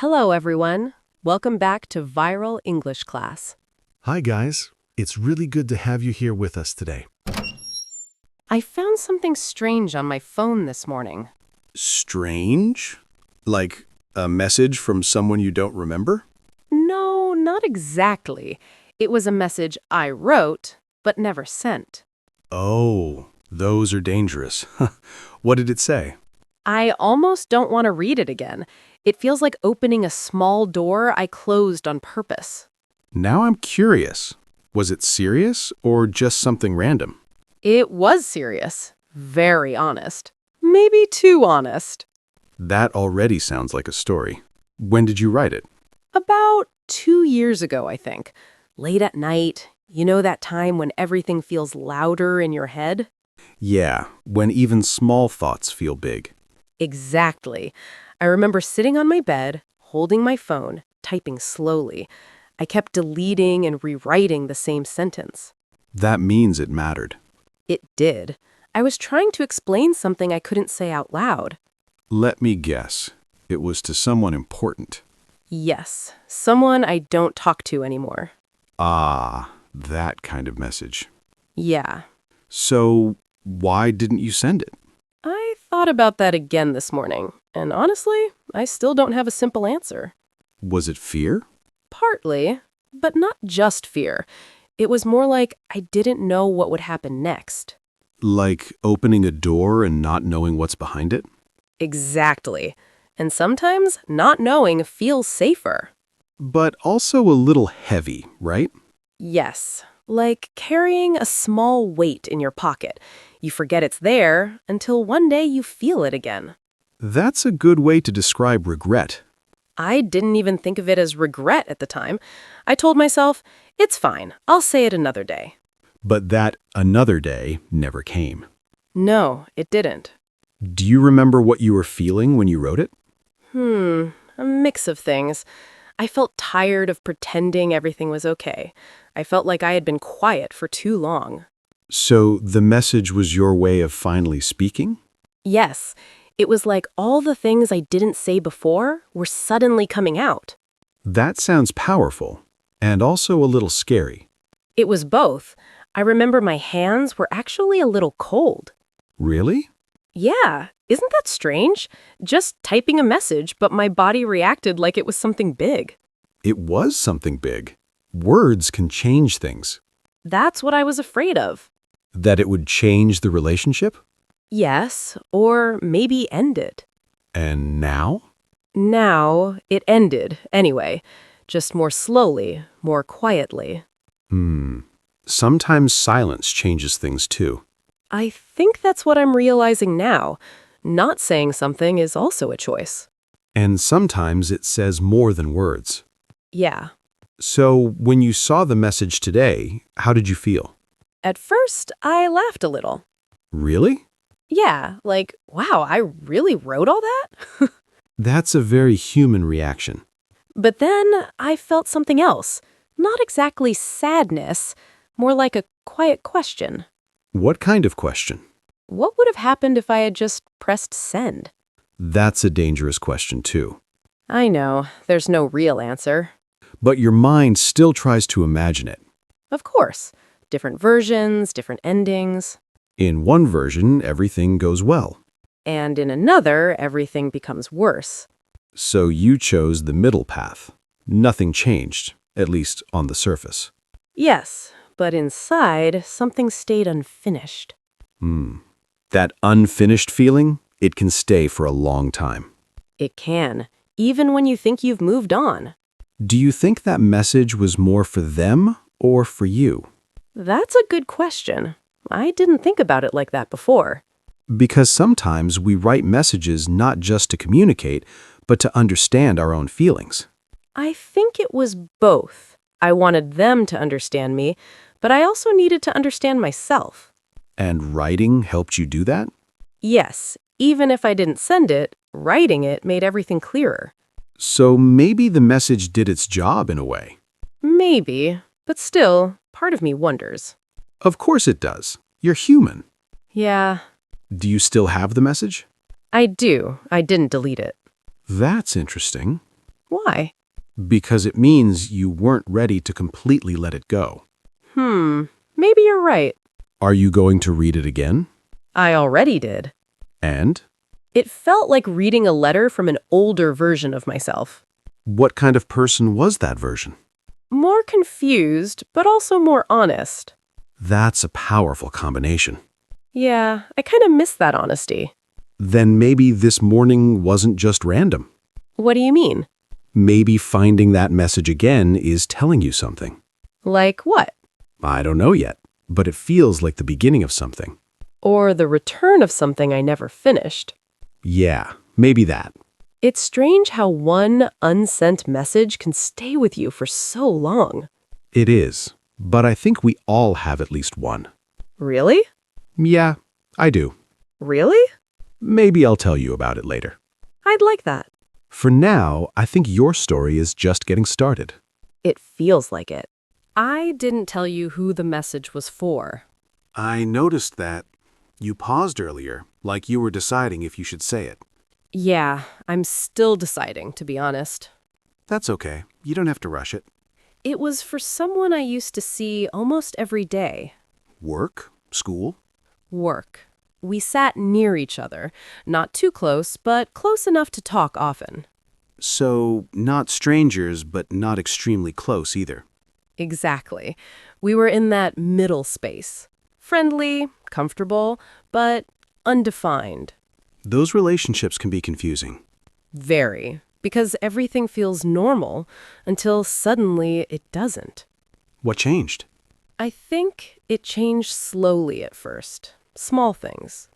Hello, everyone. Welcome back to Viral English Class. Hi, guys. It's really good to have you here with us today. I found something strange on my phone this morning. Strange? Like a message from someone you don't remember? No, not exactly. It was a message I wrote, but never sent. Oh, those are dangerous. What did it say? I almost don't want to read it again. It feels like opening a small door I closed on purpose. Now I'm curious. Was it serious or just something random? It was serious. Very honest. Maybe too honest. That already sounds like a story. When did you write it? About 2 years ago, I think. Late at night. You know that time when everything feels louder in your head? Yeah, when even small thoughts feel big. Exactly. I remember sitting on my bed, holding my phone, typing slowly. I kept deleting and rewriting the same sentence. That means it mattered. It did. I was trying to explain something I couldn't say out loud. Let me guess. It was to someone important. Yes, someone I don't talk to anymore. Ah, that kind of message. Yeah. So, why didn't you send it? I thought about that again this morning, and honestly, I still don't have a simple answer. Was it fear? Partly, but not just fear. It was more like I didn't know what would happen next. Like opening a door and not knowing what's behind it? Exactly. And sometimes not knowing feels safer. But also a little heavy, right? Yes, like carrying a small weight in your pocket. You forget it's there until one day you feel it again. That's a good way to describe regret. I didn't even think of it as regret at the time. I told myself, it's fine, I'll say it another day. But that another day never came. No, it didn't. Do you remember what you were feeling when you wrote it? A mix of things. I felt tired of pretending everything was okay. I felt like I had been quiet for too long. So the message was your way of finally speaking? Yes, it was like all the things I didn't say before were suddenly coming out. That sounds powerful, and also a little scary. It was both. I remember my hands were actually a little cold. Really? Yeah, isn't that strange? Just typing a message, but my body reacted like it was something big. It was something big. Words can change things. That's what I was afraid of. That it would change the relationship? Yes, or maybe end it. And now? Now, it ended, anyway. Just more slowly, more quietly. Sometimes silence changes things too. I think that's what I'm realizing now. Not saying something is also a choice. And sometimes it says more than words. Yeah. So, when you saw the message today, how did you feel? At first, I laughed a little. Really? Yeah, like, wow, I really wrote all that? That's a very human reaction. But then I felt something else. Not exactly sadness, more like a quiet question. What kind of question? What would have happened if I had just pressed send? That's a dangerous question too. I know, there's no real answer. But your mind still tries to imagine it. Of course. Different versions, different endings. In one version, everything goes well. And in another, everything becomes worse. So you chose the middle path. Nothing changed, at least on the surface. Yes, but inside, something stayed unfinished. That unfinished feeling, it can stay for a long time. It can, even when you think you've moved on. Do you think that message was more for them or for you? That's a good question. I didn't think about it like that before. Because sometimes we write messages not just to communicate, but to understand our own feelings. I think it was both. I wanted them to understand me, but I also needed to understand myself. And writing helped you do that? Yes, even if I didn't send it, writing it made everything clearer. So maybe the message did its job in a way. Maybe, but still, part of me wonders. Of course it does. You're human. Yeah, Do you still have the message? I do. I didn't delete it. That's interesting. Why? Because it means you weren't ready to completely let it go. Maybe you're right. Are you going to read it again? I already did. And? It felt like reading a letter from an older version of myself. What kind of person was that version? More confused, but also more honest. That's a powerful combination. Yeah, I kind of miss that honesty. Then maybe this morning wasn't just random. What do you mean? Maybe finding that message again is telling you something. Like what? I don't know yet, but it feels like the beginning of something. Or the return of something I never finished. Yeah, maybe that. It's strange how one unsent message can stay with you for so long. It is, but I think we all have at least one. Really? Yeah, I do. Really? Maybe I'll tell you about it later. I'd like that. For now, I think your story is just getting started. It feels like it. I didn't tell you who the message was for. I noticed that. You paused earlier, like you were deciding if you should say it. Yeah, I'm still deciding, to be honest. That's okay. You don't have to rush it. It was for someone I used to see almost every day. Work? School? Work. We sat near each other, not too close, but close enough to talk often. So, not strangers, but not extremely close either. Exactly. We were in that middle space. Friendly, comfortable, but undefined. Those relationships can be confusing. Very. Because everything feels normal until suddenly it doesn't. What changed? I think it changed slowly at first. Small things.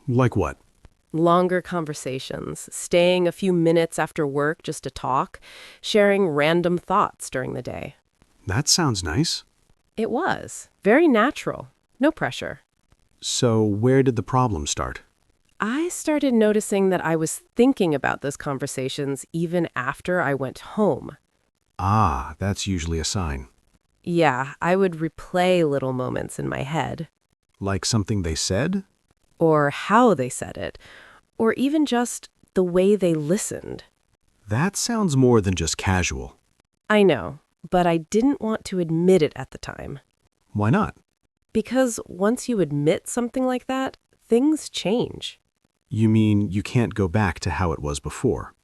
Like what? Longer conversations, staying a few minutes after work just to talk, sharing random thoughts during the day. That sounds nice. It was. Very natural. No pressure. So, where did the problem start? I started noticing that I was thinking about those conversations even after I went home. Ah, that's usually a sign. Yeah, I would replay little moments in my head, Like something they said? or how they said it, or even just the way they listened. That sounds more than just casual. I know, but I didn't want to admit it at the time. Why not? Because once you admit something like that, things change. You mean you can't go back to how it was before?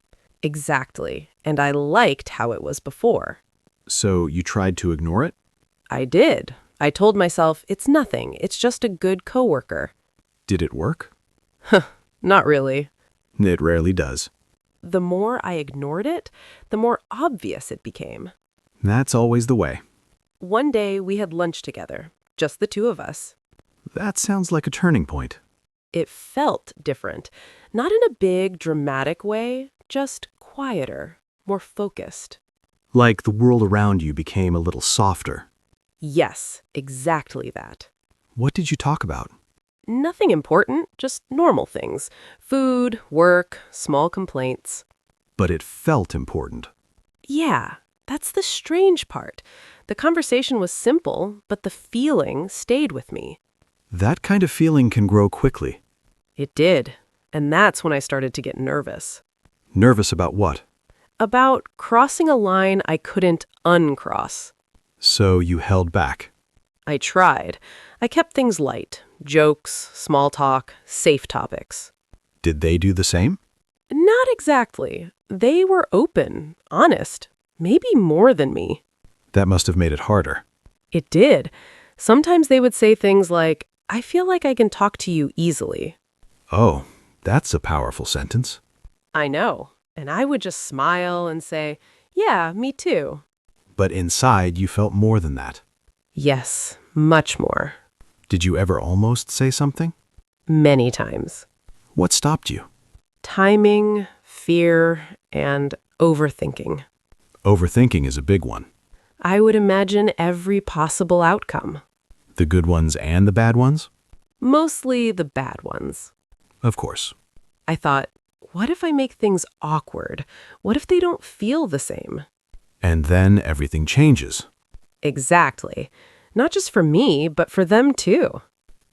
Exactly. And I liked how it was before. So you tried to ignore it? I did. I told myself, it's nothing. It's just a good coworker. Did it work? Not really. It rarely does. The more I ignored it, the more obvious it became. That's always the way. One day we had lunch together, just the two of us. That sounds like a turning point. It felt different, not in a big, dramatic way, just quieter, more focused. Like the world around you became a little softer. Yes, exactly that. What did you talk about? Nothing important, just normal things. Food, work, small complaints. But it felt important. Yeah, that's the strange part. The conversation was simple, but the feeling stayed with me. That kind of feeling can grow quickly. It did, and that's when I started to get nervous. Nervous about what? About crossing a line I couldn't uncross. So you held back. I tried. I kept things light. Jokes, small talk, safe topics. Did they do the same? Not exactly. They were open, honest, maybe more than me. That must have made it harder. It did. Sometimes they would say things like, I feel like I can talk to you easily. Oh, that's a powerful sentence. I know. And I would just smile and say, yeah, me too. But inside, you felt more than that. Yes, much more. Did you ever almost say something? Many times. What stopped you? Timing, fear, and overthinking. Overthinking is a big one. I would imagine every possible outcome. The good ones and the bad ones? Mostly the bad ones. Of course. I thought, what if I make things awkward? What if they don't feel the same? And then everything changes. Exactly. Not just for me, but for them too.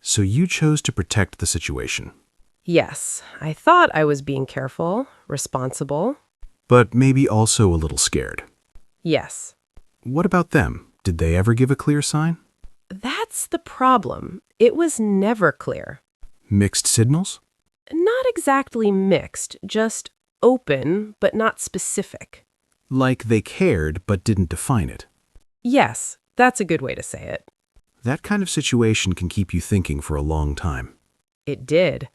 So you chose to protect the situation. Yes, I thought I was being careful, responsible. but maybe also a little scared. Yes. What about them? Did they ever give a clear sign? That's the problem. It was never clear. Mixed signals? Not exactly mixed, just open, but not specific. Like they cared but didn't define it. Yes, that's a good way to say it. That kind of situation can keep you thinking for a long time. It did.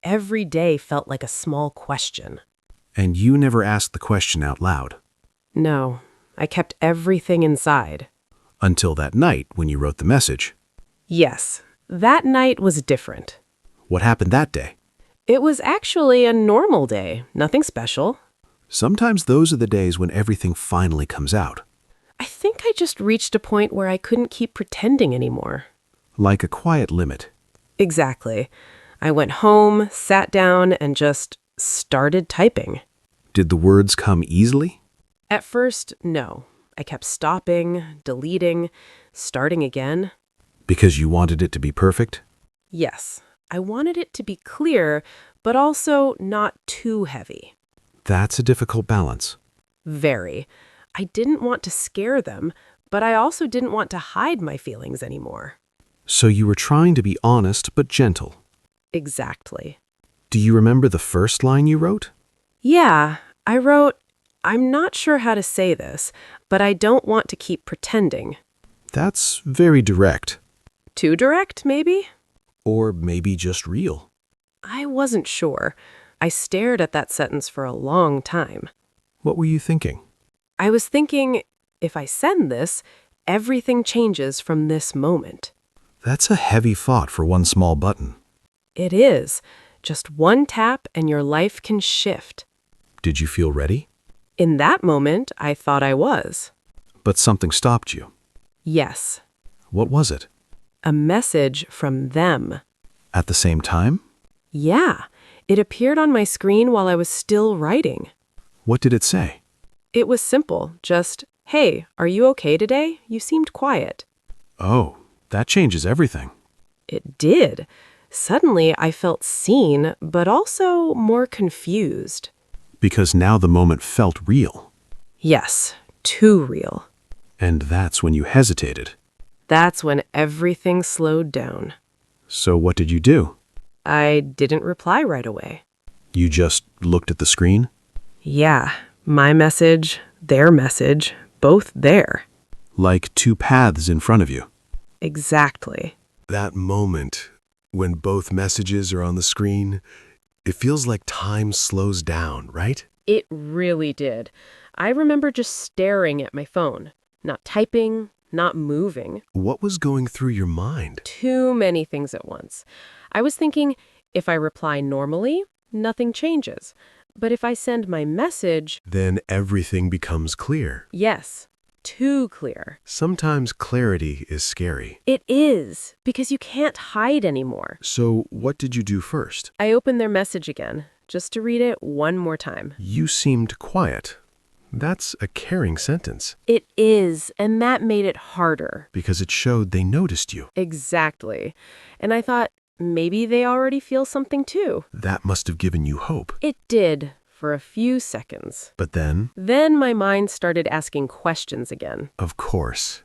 Every day felt like a small question. And you never asked the question out loud. No, I kept everything inside. Until that night when you wrote the message. Yes, that night was different. What happened that day? It was actually a normal day, nothing special. Sometimes those are the days when everything finally comes out. I think I just reached a point where I couldn't keep pretending anymore. Like a quiet limit. Exactly. I went home, sat down, and just started typing. Did the words come easily? At first, no. I kept stopping, deleting, starting again. Because you wanted it to be perfect? Yes, I wanted it to be clear, but also not too heavy. That's a difficult balance. Very. I didn't want to scare them, but I also didn't want to hide my feelings anymore. So you were trying to be honest but gentle. Exactly. Do you remember the first line you wrote? Yeah, I wrote, "I'm not sure how to say this, but I don't want to keep pretending." That's very direct. Too direct, maybe? Or maybe just real. I wasn't sure. I stared at that sentence for a long time. What were you thinking? I was thinking, if I send this, everything changes from this moment. That's a heavy thought for one small button. It is. Just one tap and your life can shift. Did you feel ready? In that moment, I thought I was. But something stopped you. Yes. What was it? A message from them. At the same time? Yeah. It appeared on my screen while I was still writing. What did it say? It was simple. Just, "Hey, are you okay today? You seemed quiet." Oh, that changes everything. It did. Suddenly, I felt seen, but also more confused. Because now the moment felt real. Yes, too real. And that's when you hesitated. That's when everything slowed down. So what did you do? I didn't reply right away. You just looked at the screen? Yeah, my message, their message, both there. Like two paths in front of you. Exactly. That moment, when both messages are on the screen, it feels like time slows down, right? It really did. I remember just staring at my phone, not typing, not moving. What was going through your mind? Too many things at once. I was thinking, if I reply normally, nothing changes. But if I send my message, Then everything becomes clear. yes, too clear. Sometimes clarity is scary. It is, because you can't hide anymore. So what did you do first? I opened their message again, just to read it one more time. You seemed quiet. That's a caring sentence It is, and that made it harder. because it showed they noticed you. Exactly. And I thought, maybe they already feel something too. That must have given you hope. It did, for a few seconds. But then, Then my mind started asking questions again. of course,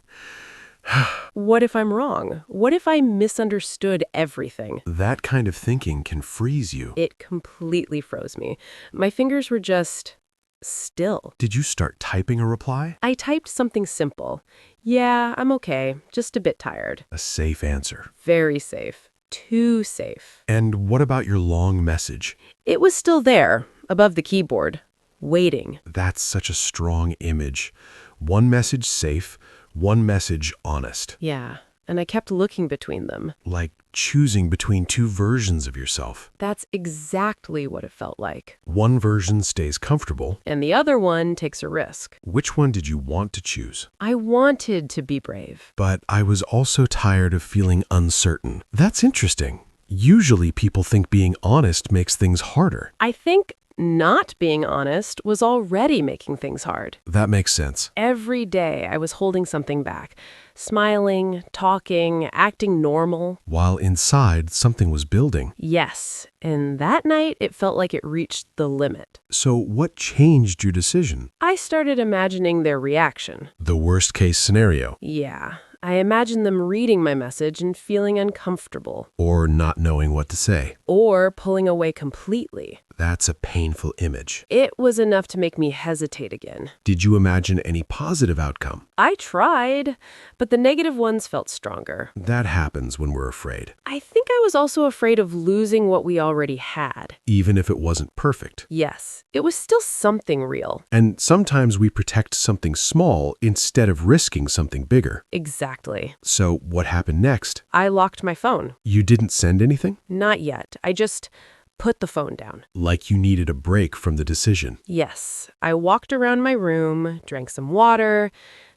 What if I'm wrong? What if I misunderstood everything? that kind of thinking can freeze you. It completely froze me. My fingers were just still. Did you start typing a reply? I typed something simple. Yeah, I'm okay. Just a bit tired. A safe answer. Very safe. Too safe. And what about your long message? It was still there, above the keyboard, waiting. That's such a strong image. One message safe, one message honest. Yeah, and I kept looking between them. Like choosing between two versions of yourself. That's exactly what it felt like. One version stays comfortable. And the other one takes a risk. Which one did you want to choose? I wanted to be brave. But I was also tired of feeling uncertain. That's interesting. Usually people think being honest makes things harder. I think not being honest was already making things hard. That makes sense. Every day I was holding something back, smiling, talking, acting normal. While inside, something was building. Yes, and that night it felt like it reached the limit. So what changed your decision? I started imagining their reaction. The worst case scenario. Yeah, I imagined them reading my message and feeling uncomfortable, Or not knowing what to say. or pulling away completely. That's a painful image. It was enough to make me hesitate again. Did you imagine any positive outcome? I tried, but the negative ones felt stronger. That happens when we're afraid, I think I was also afraid of losing what we already had. even if it wasn't perfect. Yes, it was still something real. And sometimes we protect something small instead of risking something bigger. Exactly. So what happened next? I locked my phone. You didn't send anything? Not yet. I just put the phone down. Like you needed a break from the decision. Yes, I walked around my room, drank some water,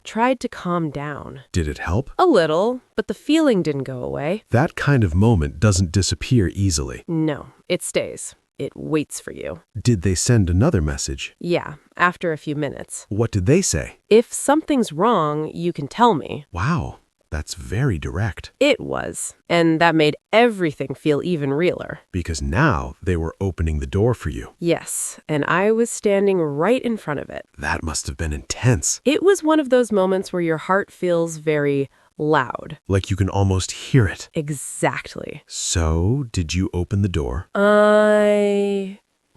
tried to calm down. Did it help? A little, but the feeling didn't go away. That kind of moment doesn't disappear easily. No, it stays. It waits for you. Did they send another message? Yeah, after a few minutes. What did they say? If something's wrong, you can tell me. Wow, that's very direct. It was, and that made everything feel even realer. Because now they were opening the door for you. Yes, and I was standing right in front of it. That must have been intense. It was one of those moments where your heart feels very loud. Like you can almost hear it. Exactly. So, did you open the door?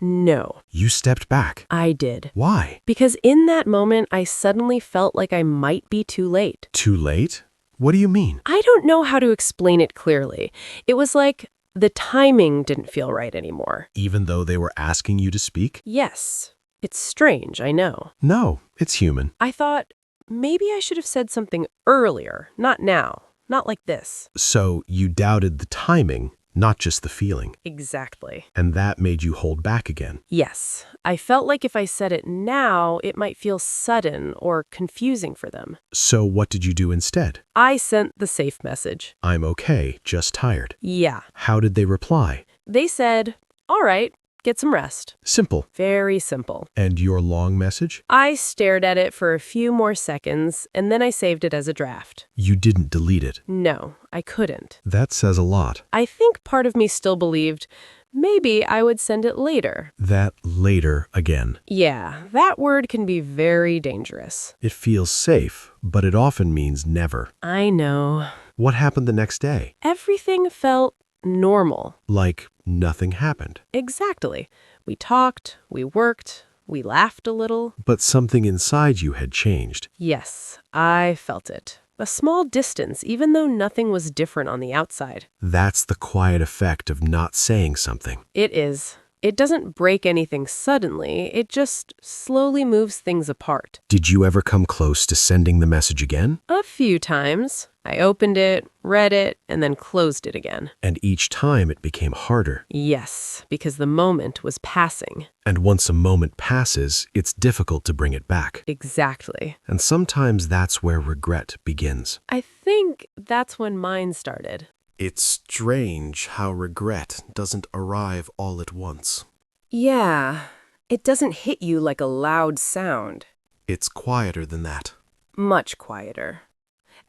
No, You stepped back. I did. Why? Because in that moment, I suddenly felt like I might be too late. Too late? What do you mean? I don't know how to explain it clearly. It was like the timing didn't feel right anymore. Even though they were asking you to speak? Yes, it's strange, I know. No, it's human. I thought maybe I should have said something earlier, not now, not like this. So, you doubted the timing, not just the feeling. Exactly. And that made you hold back again. Yes, I felt like if I said it now, it might feel sudden or confusing for them. So, what did you do instead? I sent the safe message. I'm okay, just tired. Yeah. How did they reply? They said, all right, get some rest. Simple. Very simple. And your long message? I stared at it for a few more seconds, and then I saved it as a draft. You didn't delete it. No, I couldn't. That says a lot. I think part of me still believed maybe I would send it later. That later again. Yeah, that word can be very dangerous. It feels safe, but it often means never. I know. What happened the next day? Everything felt normal. Like nothing happened. Exactly. We talked, we worked, we laughed a little. But something inside you had changed. Yes, I felt it. A small distance, even though nothing was different on the outside. That's the quiet effect of not saying something. It is. It doesn't break anything suddenly, it just slowly moves things apart. Did you ever come close to sending the message again? A few times. I opened it, read it, and then closed it again. And each time it became harder. Yes, because the moment was passing. And once a moment passes, it's difficult to bring it back. Exactly. And sometimes that's where regret begins. I think that's when mine started. It's strange how regret doesn't arrive all at once. Yeah, it doesn't hit you like a loud sound. It's quieter than that. Much quieter.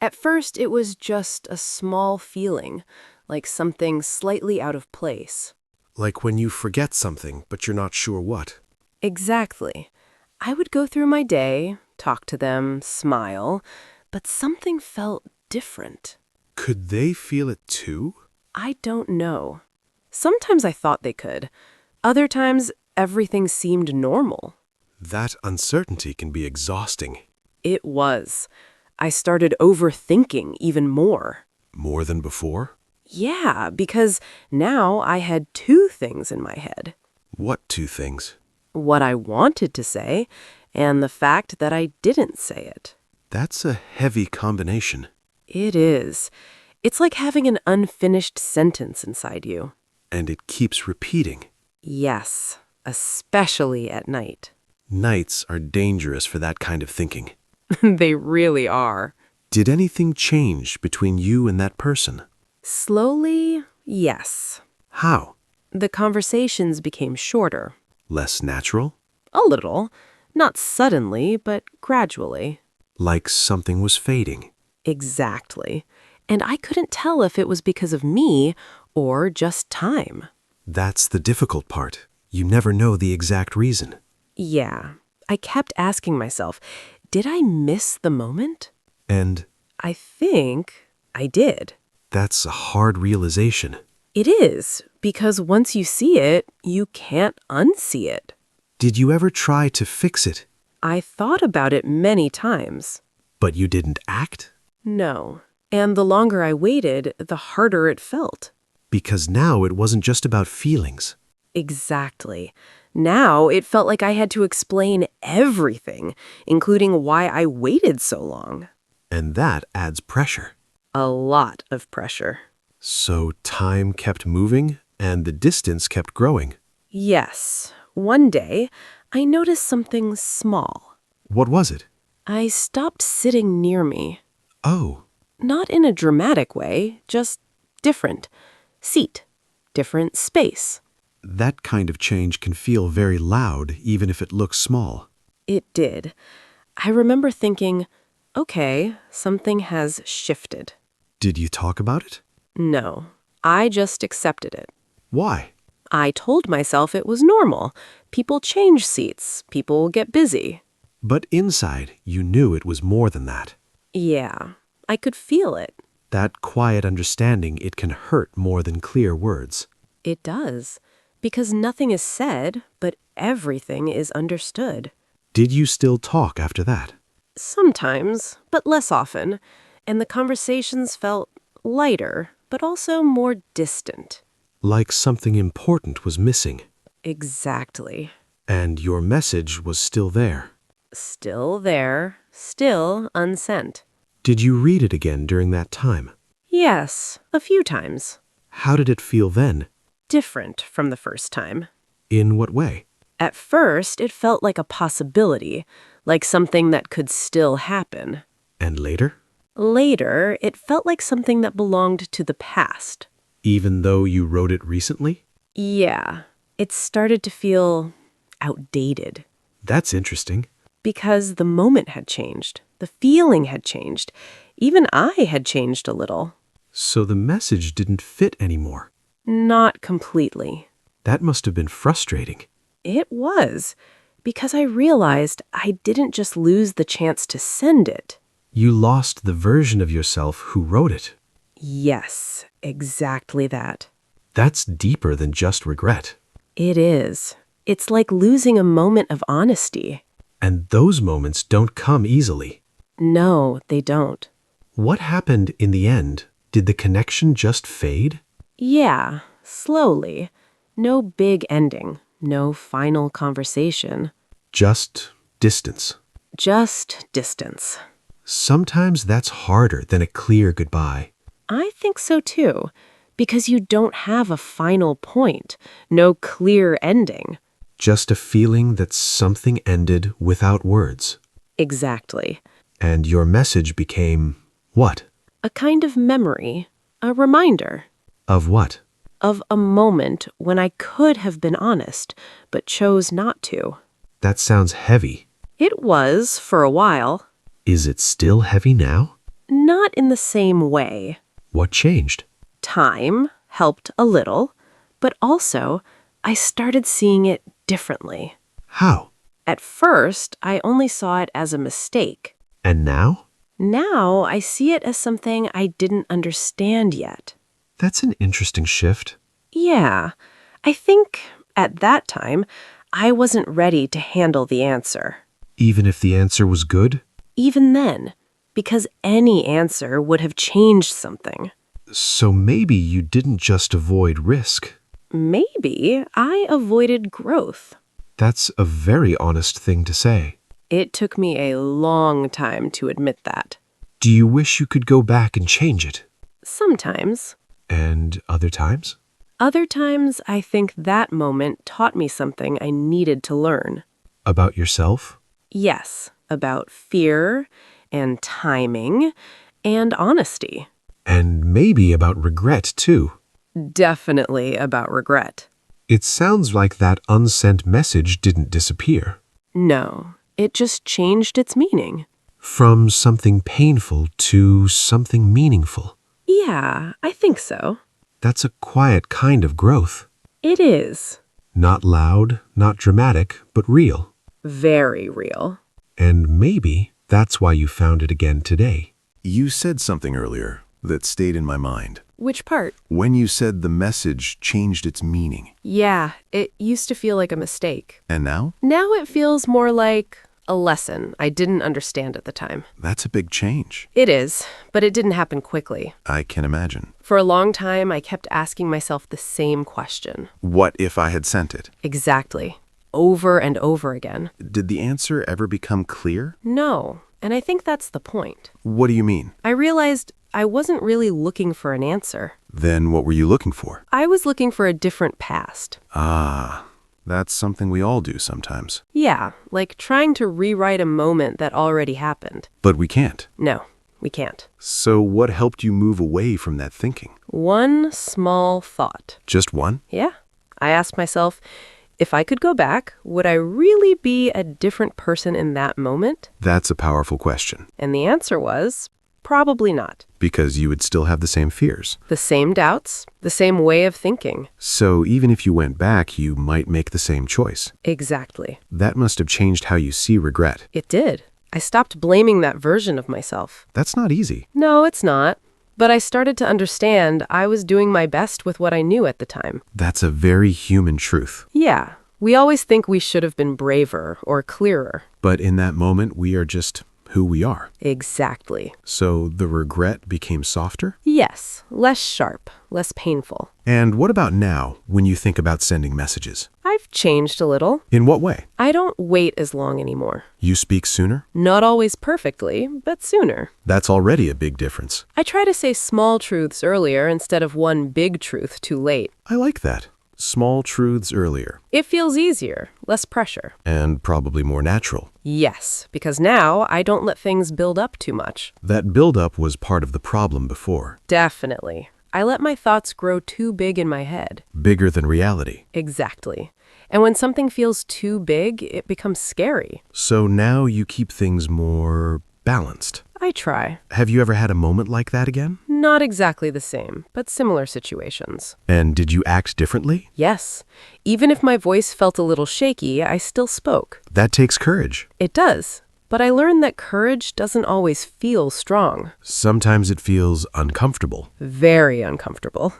At first, it was just a small feeling, like something slightly out of place. Like when you forget something, but you're not sure what. Exactly. I would go through my day, talk to them, smile, but something felt different. Could they feel it too? I don't know. Sometimes I thought they could. Other times, everything seemed normal. That uncertainty can be exhausting. It was. I started overthinking even more. More than before? Yeah, because now I had two things in my head. What two things? What I wanted to say, and the fact that I didn't say it. That's a heavy combination. It is. It's like having an unfinished sentence inside you. And it keeps repeating. Yes, especially at night. Nights are dangerous for that kind of thinking. They really are. Did anything change between you and that person? Slowly, yes. How? The conversations became shorter. Less natural? A little. Not suddenly, but gradually. Like something was fading. Exactly. And I couldn't tell if it was because of me or just time. That's the difficult part. You never know the exact reason. Yeah. I kept asking myself, did I miss the moment? And I think I did. that's a hard realization. It is, because once you see it, you can't unsee it. Did you ever try to fix it, I thought about it many times. but you didn't act? No. And the longer I waited, the harder it felt. Because now it wasn't just about feelings. Exactly. Now it felt like I had to explain everything, including why I waited so long. And that adds pressure. A lot of pressure. So time kept moving and the distance kept growing. Yes. One day, I noticed something small. What was it? I stopped sitting near me. Oh, Not in a dramatic way, just different. Seat. Different space. that kind of change can feel very loud even if it looks small. It did. I remember thinking, okay, something has shifted. Did you talk about it? No, I just accepted it. Why? I told myself it was normal. People change seats. People get busy. But inside, you knew it was more than that. Yeah, I could feel it. That quiet understanding it can hurt more than clear words. It does. Because nothing is said, but everything is understood. Did you still talk after that? Sometimes, but less often. And the conversations felt lighter, but also more distant. Like something important was missing, Exactly. and your message was still there. Still there, still unsent. Did you read it again during that time? Yes, a few times. How did it feel then? Different from the first time. In what way? At first, it felt like a possibility, like something that could still happen. And later? Later, it felt like something that belonged to the past. Even though you wrote it recently? Yeah, it started to feel outdated. That's interesting. Because the moment had changed, the feeling had changed, even I had changed a little. So the message didn't fit anymore. Not completely. That must have been frustrating. It was, because I realized I didn't just lose the chance to send it. You lost the version of yourself who wrote it. Yes, exactly that. That's deeper than just regret. It is. It's like losing a moment of honesty. And those moments don't come easily. No, they don't. What happened in the end? Did the connection just fade? Yeah, slowly. No big ending. No final conversation. Just distance. Just distance. Sometimes that's harder than a clear goodbye. I think so too, because you don't have a final point, no clear ending. Just a feeling that something ended without words. Exactly. And your message became what? A kind of memory, a reminder Of what? of a moment when I could have been honest, but chose not to. That sounds heavy. It was for a while. Is it still heavy now? Not in the same way. What changed? Time helped a little, but also I started seeing it differently. How? At first, I only saw it as a mistake. And now? Now I see it as something I didn't understand yet. That's an interesting shift. Yeah, I think at that time I wasn't ready to handle the answer. Even if the answer was good? Even then, because any answer would have changed something. So maybe you didn't just avoid risk. Maybe I avoided growth. That's a very honest thing to say. It took me a long time to admit that. Do you wish you could go back and change it? Sometimes. And other times? Other times, I think that moment taught me something I needed to learn. About yourself? Yes, about fear and timing and honesty. And maybe about regret, too. Definitely about regret. It sounds like that unsent message didn't disappear. No, it just changed its meaning. From something painful to something meaningful. Yeah, I think so. That's a quiet kind of growth. It is. Not loud, not dramatic, but real. Very real. And maybe that's why you found it again today. You said something earlier that stayed in my mind. Which part? When you said the message changed its meaning. Yeah, it used to feel like a mistake. And now? Now it feels more like a lesson I didn't understand at the time. That's a big change. It is, but it didn't happen quickly. I can imagine. For a long time, I kept asking myself the same question. What if I had sent it? Exactly. Over and over again. Did the answer ever become clear? No, and I think that's the point. What do you mean? I realized I wasn't really looking for an answer. Then what were you looking for? I was looking for a different past. Ah, that's something we all do sometimes. Yeah, like trying to rewrite a moment that already happened. But we can't. No, we can't. So what helped you move away from that thinking? One small thought. Just one? Yeah. I asked myself, if I could go back, would I really be a different person in that moment? That's a powerful question. And the answer was, probably not. Because you would still have the same fears. The same doubts, the same way of thinking. So even if you went back, you might make the same choice. Exactly. That must have changed how you see regret. It did. I stopped blaming that version of myself. That's not easy. No, it's not. But I started to understand I was doing my best with what I knew at the time. That's a very human truth. Yeah, we always think we should have been braver or clearer. But in that moment, we are just who we are. Exactly. So the regret became softer? Yes, less sharp, less painful. And what about now, when you think about sending messages? I've changed a little. In what way? I don't wait as long anymore. You speak sooner? Not always perfectly, but sooner. That's already a big difference. I try to say small truths earlier instead of one big truth too late. I like that. Small truths earlier. It feels easier, less pressure. And probably more natural. Yes, because now I don't let things build up too much. That buildup was part of the problem before. Definitely. I let my thoughts grow too big in my head. Bigger than reality. Exactly. And when something feels too big, it becomes scary. So now you keep things more balanced. I try. Have you ever had a moment like that again? Not exactly the same, but similar situations. And did you act differently? Yes. Even if my voice felt a little shaky, I still spoke. That takes courage. It does. But I learned that courage doesn't always feel strong. Sometimes it feels uncomfortable, Very uncomfortable.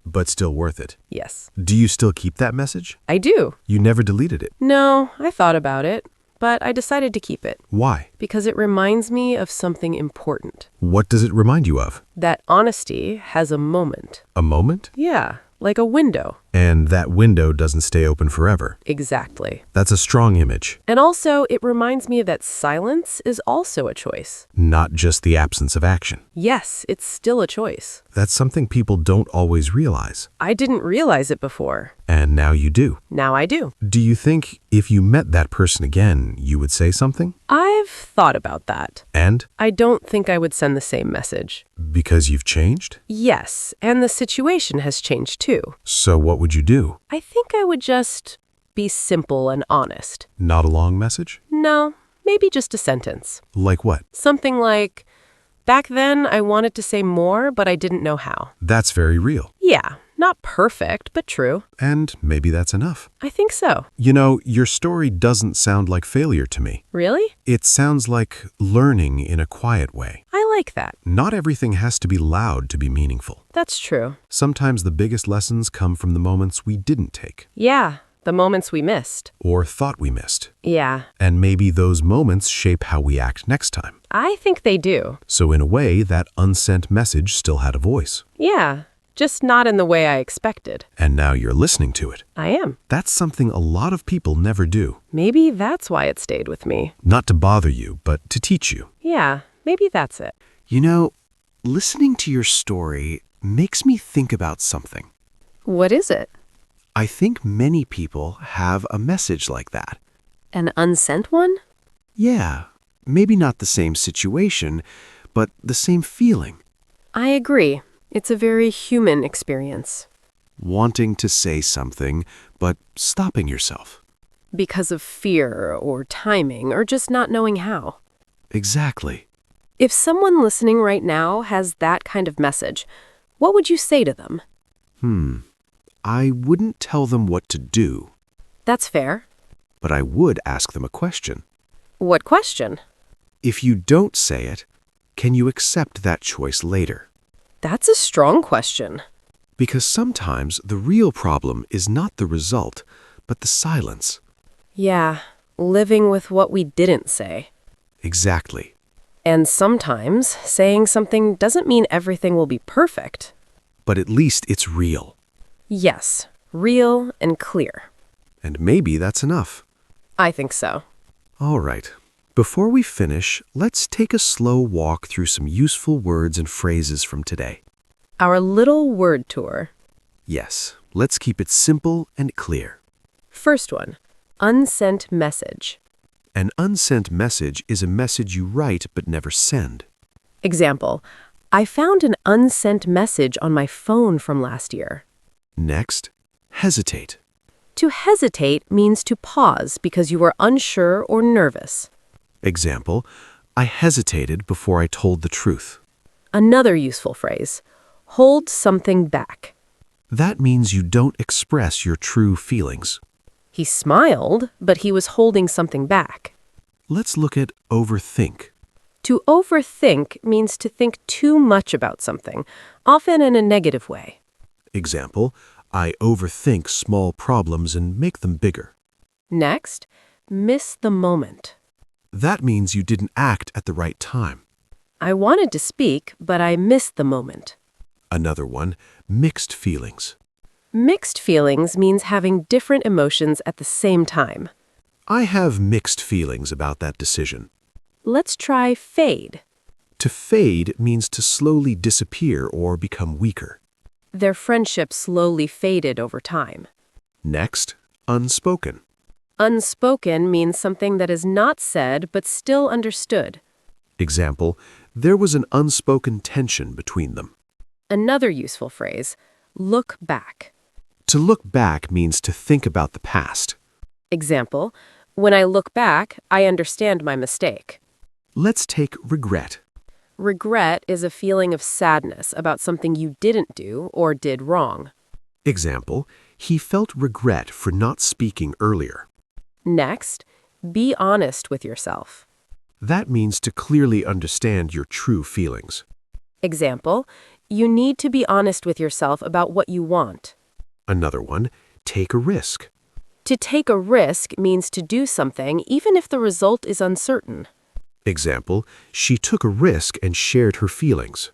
but still worth it. Yes. Do you still keep that message? I do. You never deleted it. No, I thought about it, but I decided to keep it Why? because it reminds me of something important. What does it remind you of? That honesty has a moment. A moment? Yeah, like a window. And that window doesn't stay open forever. Exactly. That's a strong image, And also, it reminds me that silence is also a choice. not just the absence of action. Yes, it's still a choice. That's something people don't always realize. I didn't realize it before. And now you do. Now I do. Do you think if you met that person again, you would say something? I've thought about that. And? I don't think I would send the same message. Because you've changed? Yes, and the situation has changed too. So what would you do? I think I would just be simple and honest. Not a long message? No, maybe just a sentence. Like what? Something like, back then I wanted to say more, but I didn't know how. That's very real. Yeah, not perfect, but true. And maybe that's enough. I think so. You know, your story doesn't sound like failure to me. Really? It sounds like learning in a quiet way. I like that. Not everything has to be loud to be meaningful. That's true. Sometimes the biggest lessons come from the moments we didn't take, Yeah, the moments we missed. or thought we missed. Yeah, And maybe those moments shape how we act next time. I think they do. So in a way, that unsent message still had a voice. Yeah, just not in the way I expected. And now you're listening to it. I am. That's something a lot of people never do. Maybe that's why it stayed with me. Not to bother you, but to teach you. Yeah, maybe that's it. You know, listening to your story makes me think about something. What is it? I think many people have a message like that. An unsent one? Yeah, maybe not the same situation, but the same feeling. I agree. It's a very human experience. Wanting to say something, but stopping yourself. Because of fear or timing or just not knowing how. Exactly. If someone listening right now has that kind of message, what would you say to them? I wouldn't tell them what to do, That's fair. but I would ask them a question. What question? If you don't say it, can you accept that choice later? That's a strong question. Because sometimes the real problem is not the result, but the silence. Yeah, living with what we didn't say. Exactly. And sometimes saying something doesn't mean everything will be perfect. But at least it's real. Yes, real and clear. And maybe that's enough. I think so. All right. Before we finish, let's take a slow walk through some useful words and phrases from today. Our little word tour. Yes, let's keep it simple and clear. First one, unsent message. An unsent message is a message you write but never send. Example, I found an unsent message on my phone from last year. Next, hesitate. To hesitate means to pause because you are unsure or nervous. Example, I hesitated before I told the truth. Another useful phrase, hold something back. That means you don't express your true feelings. He smiled, but he was holding something back. Let's look at overthink. To overthink means to think too much about something, often in a negative way. Example, I overthink small problems and make them bigger. Next, miss the moment. That means you didn't act at the right time. I wanted to speak, but I missed the moment. Another one, mixed feelings. Mixed feelings means having different emotions at the same time. I have mixed feelings about that decision. Let's try fade. To fade means to slowly disappear or become weaker. Their friendship slowly faded over time. Next, unspoken. Unspoken means something that is not said but still understood. Example, there was an unspoken tension between them. Another useful phrase, look back. To look back means to think about the past. Example, when I look back, I understand my mistake. Let's take regret. Regret is a feeling of sadness about something you didn't do or did wrong. Example, he felt regret for not speaking earlier. Next, be honest with yourself. That means to clearly understand your true feelings. Example, you need to be honest with yourself about what you want. Another one, take a risk. To take a risk means to do something even if the result is uncertain. Example, she took a risk and shared her feelings.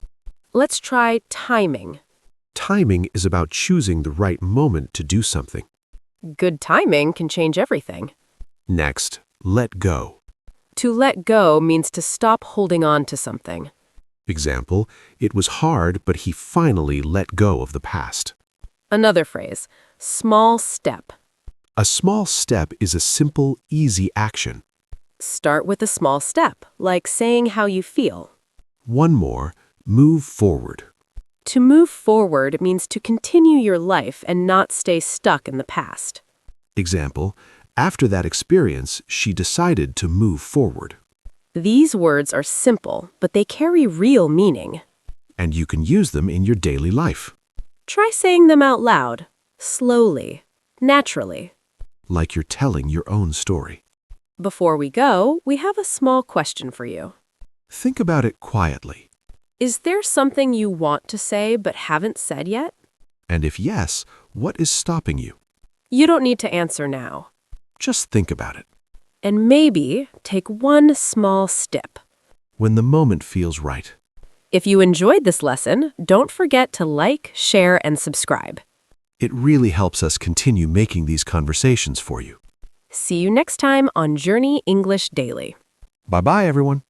Let's try timing. Timing is about choosing the right moment to do something. Good timing can change everything. Next, let go. To let go means to stop holding on to something. Example, it was hard, but he finally let go of the past. Another phrase, small step. A small step is a simple, easy action. Start with a small step, like saying how you feel. One more, move forward. To move forward means to continue your life and not stay stuck in the past. Example, after that experience, she decided to move forward. These words are simple, but they carry real meaning. And you can use them in your daily life. Try saying them out loud, slowly, naturally. Like you're telling your own story. Before we go, we have a small question for you. Think about it quietly. Is there something you want to say but haven't said yet? And if yes, what is stopping you? You don't need to answer now. Just think about it. And maybe take one small step. When the moment feels right. If you enjoyed this lesson, don't forget to like, share, and subscribe. It really helps us continue making these conversations for you. See you next time on Journey English Daily. Bye-bye, everyone.